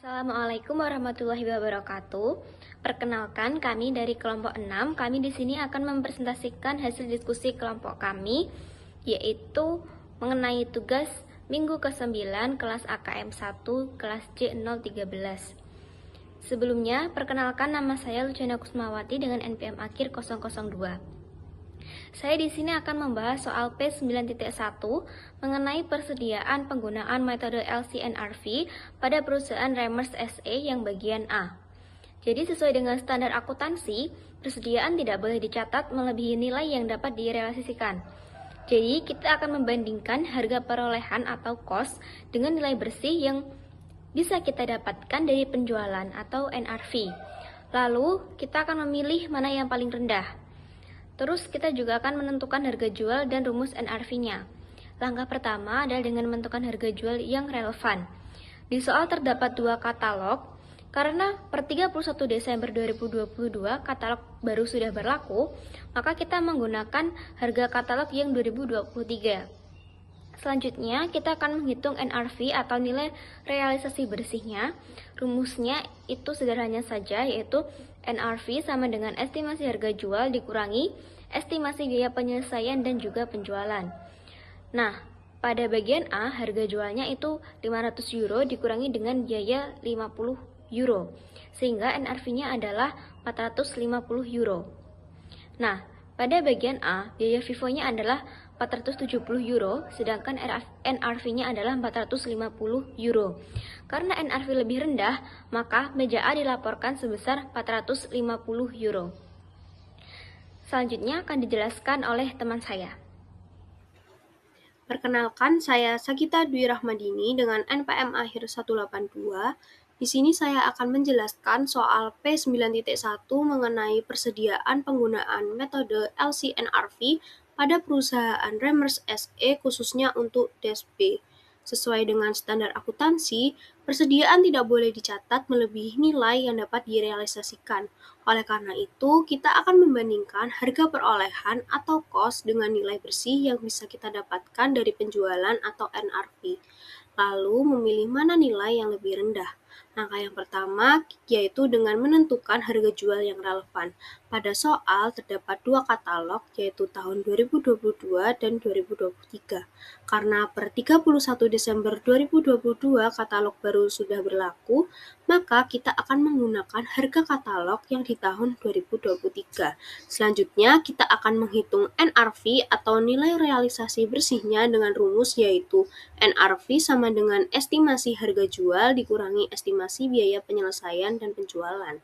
Assalamualaikum warahmatullahi wabarakatuh. Perkenalkan, kami dari kelompok 6. Kami di sini akan mempresentasikan hasil diskusi kelompok kami, yaitu mengenai tugas minggu ke-9 kelas AKM 1 kelas C013. Sebelumnya, perkenalkan, nama saya Luciana Kusmawati dengan NPM akhir 002. Saya di sini akan membahas soal P9.1 mengenai persediaan penggunaan metode LCNRV pada perusahaan Remers SE yang bagian A. Jadi sesuai dengan standar akuntansi, persediaan tidak boleh dicatat melebihi nilai yang dapat direalisasikan. Jadi kita akan membandingkan harga perolehan atau cost dengan nilai bersih yang bisa kita dapatkan dari penjualan atau NRV. Lalu kita akan memilih mana yang paling rendah. Terus kita juga akan menentukan harga jual dan rumus NRV-nya. Langkah pertama adalah dengan menentukan harga jual yang relevan. Di soal terdapat dua katalog, karena per 31 Desember 2022 katalog baru sudah berlaku, maka kita menggunakan harga katalog yang 2023. Selanjutnya, kita akan menghitung NRV atau nilai realisasi bersihnya. Rumusnya itu sederhana saja, yaitu NRV sama dengan estimasi harga jual dikurangi estimasi biaya penyelesaian dan juga penjualan. Nah, pada bagian A, harga jualnya itu 500 euro dikurangi dengan biaya 50 euro, sehingga NRV-nya adalah 450 euro. Nah, pada bagian A, biaya FIFO-nya adalah 470 euro, sedangkan NRV-nya adalah 450 euro. Karena NRV lebih rendah, maka meja A dilaporkan sebesar 450 euro. Selanjutnya akan dijelaskan oleh teman saya. Perkenalkan, saya Sagita Dwi Rahmadini dengan NPM akhir 182. Di sini saya akan menjelaskan soal P9.1 mengenai persediaan penggunaan metode LCNRV pada perusahaan Remers SE khususnya untuk DES B. Sesuai dengan standar akuntansi, persediaan tidak boleh dicatat melebihi nilai yang dapat direalisasikan. Oleh karena itu, kita akan membandingkan harga perolehan atau cost dengan nilai bersih yang bisa kita dapatkan dari penjualan atau NRV. Lalu memilih mana nilai yang lebih rendah. Langkah yang pertama yaitu dengan menentukan harga jual yang relevan. Pada soal terdapat dua katalog yaitu tahun 2022 dan 2023. Karena per 31 Desember 2022 katalog baru sudah berlaku, maka kita akan menggunakan harga katalog yang di tahun 2023. Selanjutnya kita akan menghitung NRV atau nilai realisasi bersihnya dengan rumus yaitu NRV sama dengan estimasi harga jual dikurangi estimasi biaya penyelesaian dan penjualan.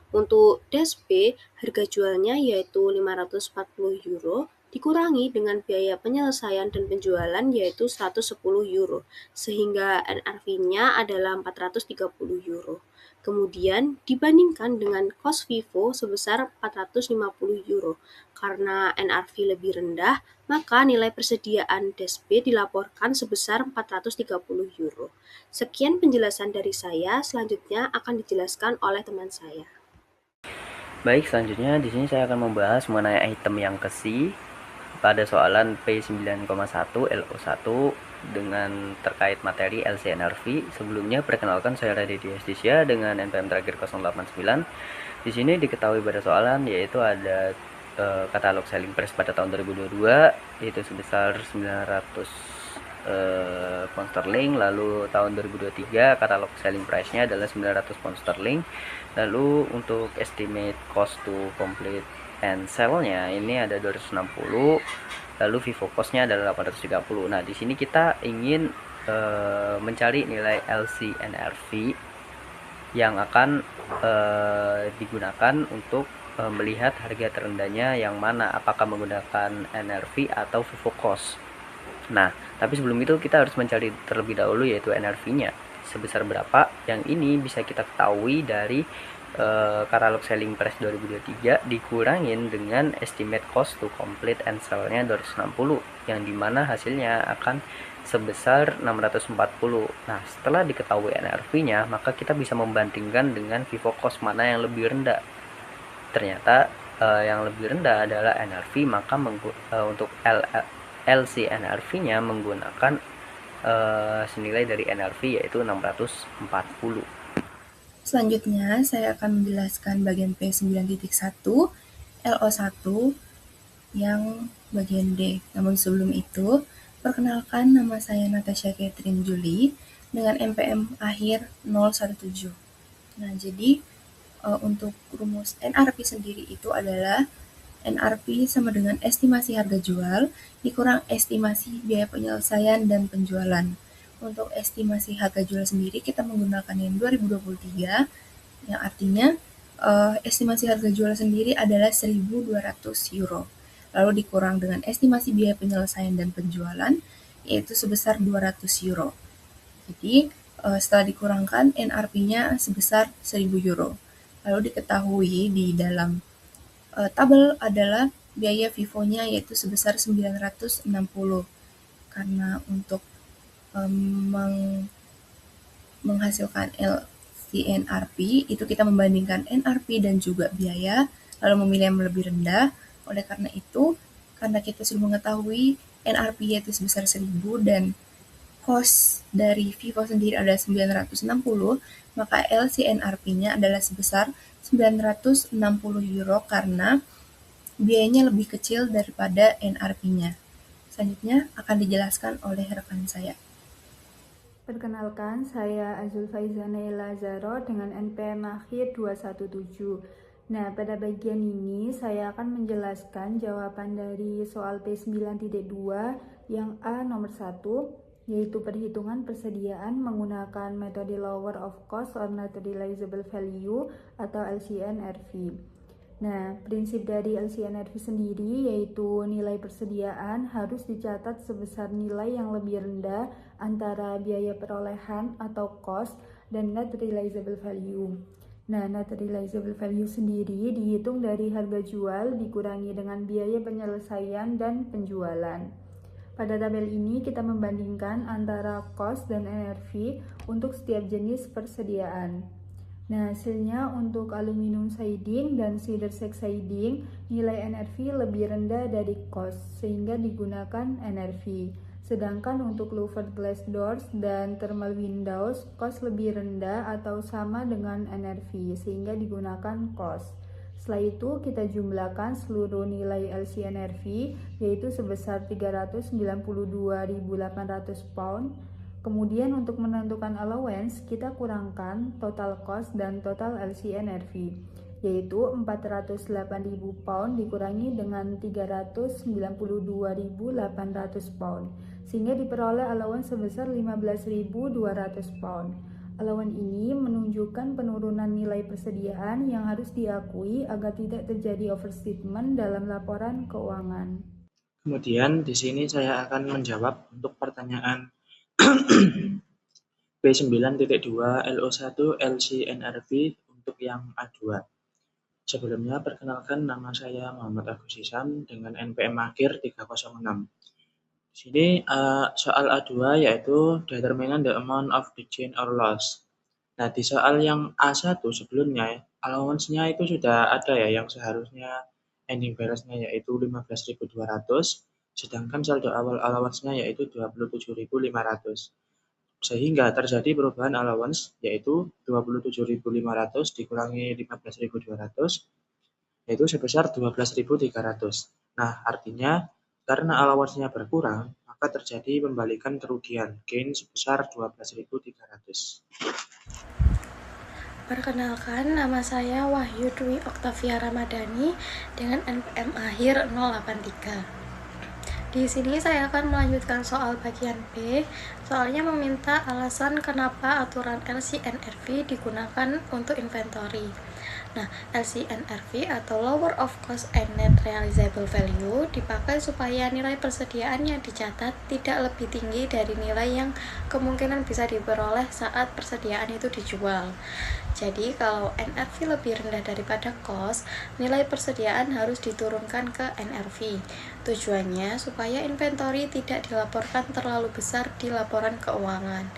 Untuk DES B, harga jualnya yaitu 540 euro dikurangi dengan biaya penyelesaian dan penjualan yaitu 110 euro, sehingga NRV-nya adalah 430 euro. Kemudian dibandingkan dengan cost FIFO sebesar 450 euro. Karena NRV lebih rendah, maka nilai persediaan DES B dilaporkan sebesar 430 euro. Sekian penjelasan dari saya, selanjutnya akan dijelaskan oleh teman saya. Baik, selanjutnya di sini saya akan membahas mengenai item yang ke-C pada soalan P9,1 LO1 dengan terkait materi LCNRV. Sebelumnya perkenalkan, saya Raditya Diestisya dengan NPM terakhir 089. Di sini diketahui pada soalan yaitu ada katalog selling price pada tahun 2022 yaitu sebesar 900 pound sterling. Lalu tahun 2023 katalog selling price-nya adalah 900 pound sterling. Lalu untuk estimate cost to complete and sell-nya ini ada 260. Lalu FIFO cost-nya adalah 830. Nah, di sini kita ingin mencari nilai LCNRV yang akan digunakan untuk melihat harga terendahnya yang mana, apakah menggunakan NRV atau FIFO cost. Nah, tapi sebelum itu kita harus mencari terlebih dahulu yaitu NRV-nya sebesar berapa. Yang ini bisa kita ketahui dari katalog selling price 2023 dikurangin dengan estimate cost to complete and sell-nya 260, yang dimana hasilnya akan sebesar 640. Nah, setelah diketahui NRV-nya, maka kita bisa membandingkan dengan FIFO cost mana yang lebih rendah. Ternyata yang lebih rendah adalah NRV, maka untuk LCNRV-nya menggunakan senilai dari NRV yaitu 640. Selanjutnya, saya akan menjelaskan bagian P9.1 LO1 yang bagian D. Namun sebelum itu, perkenalkan, nama saya Natasha Catherine Julie dengan NPM akhir 017. Nah, jadi untuk rumus NRP sendiri itu adalah NRP sama dengan estimasi harga jual dikurang estimasi biaya penyelesaian dan penjualan. Untuk estimasi harga jual sendiri kita menggunakan yang 2023, yang artinya estimasi harga jual sendiri adalah 1.200 euro. Lalu dikurang dengan estimasi biaya penyelesaian dan penjualan, yaitu sebesar 200 euro. Jadi, setelah dikurangkan, NRP-nya sebesar 1.000 euro. Lalu diketahui di dalam tabel adalah biaya FIFO-nya yaitu sebesar 960. Karena untuk menghasilkan LCNRP, itu kita membandingkan NRP dan juga biaya, lalu memilih yang lebih rendah. Oleh karena itu, karena kita sudah mengetahui NRP yaitu sebesar 1.000 dan cost dari FIFO sendiri adalah 960, maka LCNRP-nya adalah sebesar 960 euro karena biayanya lebih kecil daripada NRP-nya. Selanjutnya akan dijelaskan oleh rekan saya. Perkenalkan, saya Azul Faizana Lazaro dengan NPM akhir 217. Nah, pada bagian ini saya akan menjelaskan jawaban dari soal P9.2 yang A nomor 1, yaitu perhitungan persediaan menggunakan metode lower of cost or net realizable value atau LCNRV. Nah, prinsip dari LCNRV sendiri yaitu nilai persediaan harus dicatat sebesar nilai yang lebih rendah antara biaya perolehan atau cost dan net realizable value. Nah, net realizable value sendiri dihitung dari harga jual dikurangi dengan biaya penyelesaian dan penjualan. Pada tabel ini kita membandingkan antara cost dan NRV untuk setiap jenis persediaan. Nah, hasilnya untuk aluminium siding dan cedar shake siding, nilai NRV lebih rendah dari cost, sehingga digunakan NRV. Sedangkan untuk louvered glass doors dan thermal windows, cost lebih rendah atau sama dengan NRV, sehingga digunakan cost. Setelah itu, kita jumlahkan seluruh nilai LCNRV, yaitu sebesar 392.800 pound. Kemudian untuk menentukan allowance, kita kurangkan total cost dan total LCNRV, yaitu 408.000 pound dikurangi dengan 392.800 pound, sehingga diperoleh allowance sebesar 15.200 pound. Allowance ini menunjukkan penurunan nilai persediaan yang harus diakui agar tidak terjadi overstatement dalam laporan keuangan. Kemudian di sini saya akan menjawab untuk pertanyaan P9.2 LO1 LCNRV untuk yang A2. Sebelumnya perkenalkan, nama saya Muhammad Agus Hisam dengan NPM akhir 306. Di sini soal A2 yaitu determine the amount of the gain or loss. Nah, di soal yang A1 sebelumnya allowance-nya itu sudah ada ya, yang seharusnya ending balance-nya yaitu 15.200, sedangkan saldo awal allowance-nya yaitu 27.500. Sehingga terjadi perubahan allowance yaitu 27.500 dikurangi 15.200 yaitu sebesar 12.300. Nah, artinya karena allowance-nya berkurang, maka terjadi pembalikan kerugian, gain sebesar 12.300. Perkenalkan, nama saya Wahyu Dwi Oktavia Ramadhani dengan NPM akhir 083. Di sini saya akan melanjutkan soal bagian B. Soalnya meminta alasan kenapa aturan LCNRV digunakan untuk inventory. Nah, LCNRV atau Lower of Cost and Net Realizable Value dipakai supaya nilai persediaan yang dicatat tidak lebih tinggi dari nilai yang kemungkinan bisa diperoleh saat persediaan itu dijual. Jadi, kalau NRV lebih rendah daripada cost, nilai persediaan harus diturunkan ke NRV. Tujuannya supaya inventory tidak dilaporkan terlalu besar di laporan keuangan.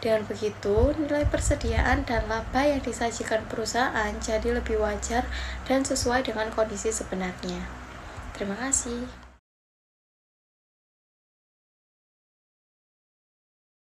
Dengan begitu, nilai persediaan dan laba yang disajikan perusahaan jadi lebih wajar dan sesuai dengan kondisi sebenarnya. Terima kasih.